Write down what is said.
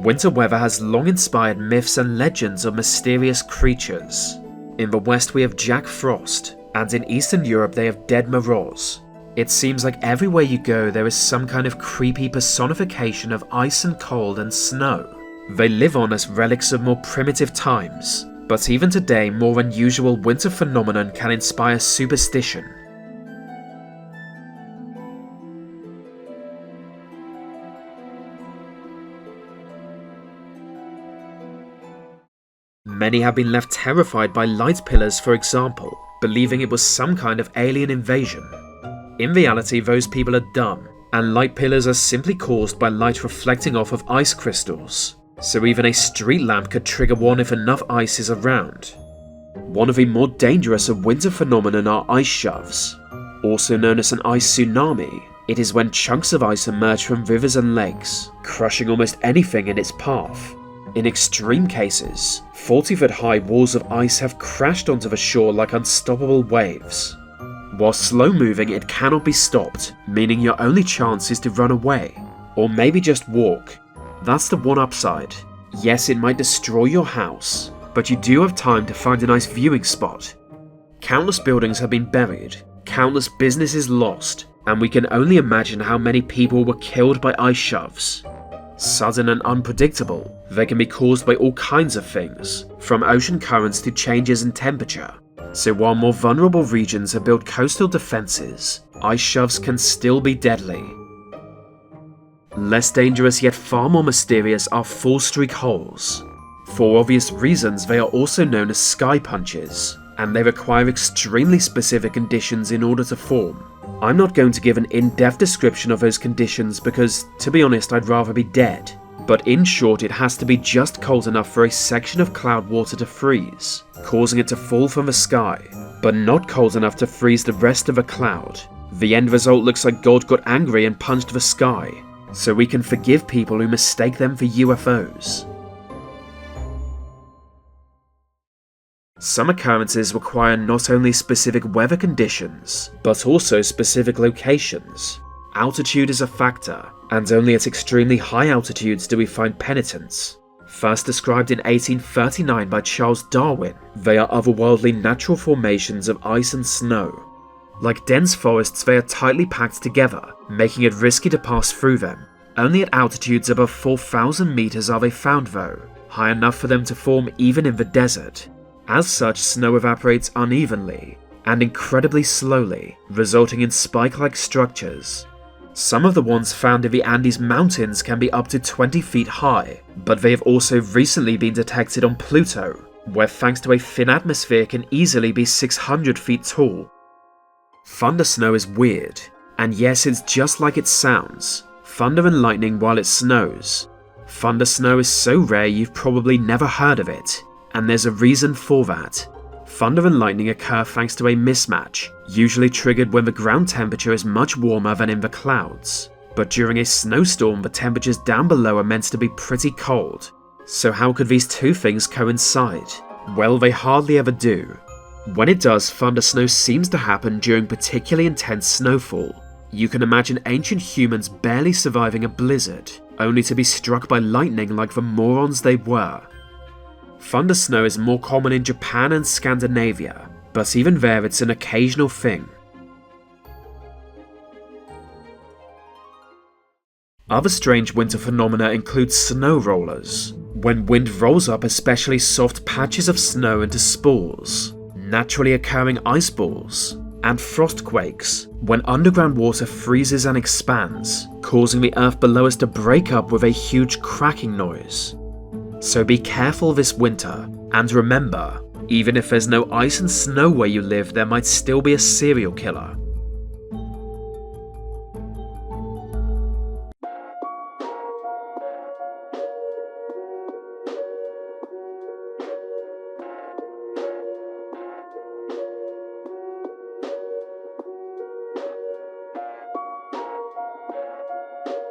Winter weather has long inspired myths and legends of mysterious creatures. In the West we have Jack Frost, and in Eastern Europe they have Dead Moroz. It seems like everywhere you go there is some kind of creepy personification of ice and cold and snow. They live on as relics of more primitive times, but even today more unusual winter phenomenon can inspire superstition. Many have been left terrified by light pillars, for example, believing it was some kind of alien invasion. In reality, those people are dumb, and light pillars are simply caused by light reflecting off of ice crystals, so even a street lamp could trigger one if enough ice is around. One of the more dangerous of winter phenomena are ice shoves. Also known as an ice tsunami, it is when chunks of ice emerge from rivers and lakes, crushing almost anything in its path. In extreme cases, 40-foot-high walls of ice have crashed onto the shore like unstoppable waves. While slow-moving, it cannot be stopped, meaning your only chance is to run away, or maybe just walk. That's the one upside. Yes, it might destroy your house, but you do have time to find a nice viewing spot. Countless buildings have been buried, countless businesses lost, and we can only imagine how many people were killed by ice shoves. Sudden and unpredictable, they can be caused by all kinds of things, from ocean currents to changes in temperature. So while more vulnerable regions have built coastal defenses, ice shoves can still be deadly. Less dangerous yet far more mysterious are Fullstreak Holes. For obvious reasons, they are also known as sky punches, and they require extremely specific conditions in order to form. I'm not going to give an in-depth description of those conditions because, to be honest, I'd rather be dead. But in short, it has to be just cold enough for a section of cloud water to freeze, causing it to fall from the sky, but not cold enough to freeze the rest of the cloud. The end result looks like God got angry and punched the sky, so we can forgive people who mistake them for UFOs. Some occurrences require not only specific weather conditions, but also specific locations. Altitude is a factor, and only at extremely high altitudes do we find penitents. First described in 1839 by Charles Darwin, they are otherworldly natural formations of ice and snow. Like dense forests, they are tightly packed together, making it risky to pass through them. Only at altitudes above 4,000 meters are they found though, high enough for them to form even in the desert. As such, snow evaporates unevenly and incredibly slowly, resulting in spike-like structures. Some of the ones found in the Andes Mountains can be up to 20 feet high, but they have also recently been detected on Pluto, where thanks to a thin atmosphere can easily be 600 feet tall. Thunder snow is weird, and yes, it's just like it sounds. Thunder and lightning while it snows. Thunder snow is so rare you've probably never heard of it. And there's a reason for that. Thunder and lightning occur thanks to a mismatch, usually triggered when the ground temperature is much warmer than in the clouds. But during a snowstorm, the temperatures down below are meant to be pretty cold. So how could these two things coincide? Well, they hardly ever do. When it does, thunder snow seems to happen during particularly intense snowfall. You can imagine ancient humans barely surviving a blizzard, only to be struck by lightning like the morons they were. Thunder snow is more common in Japan and Scandinavia, but even there it's an occasional thing. Other strange winter phenomena include snow rollers, when wind rolls up especially soft patches of snow into spores, naturally occurring ice balls, and frostquakes, when underground water freezes and expands, causing the earth below us to break up with a huge cracking noise. So be careful this winter, and remember, even if there's no ice and snow where you live, there might still be a serial killer.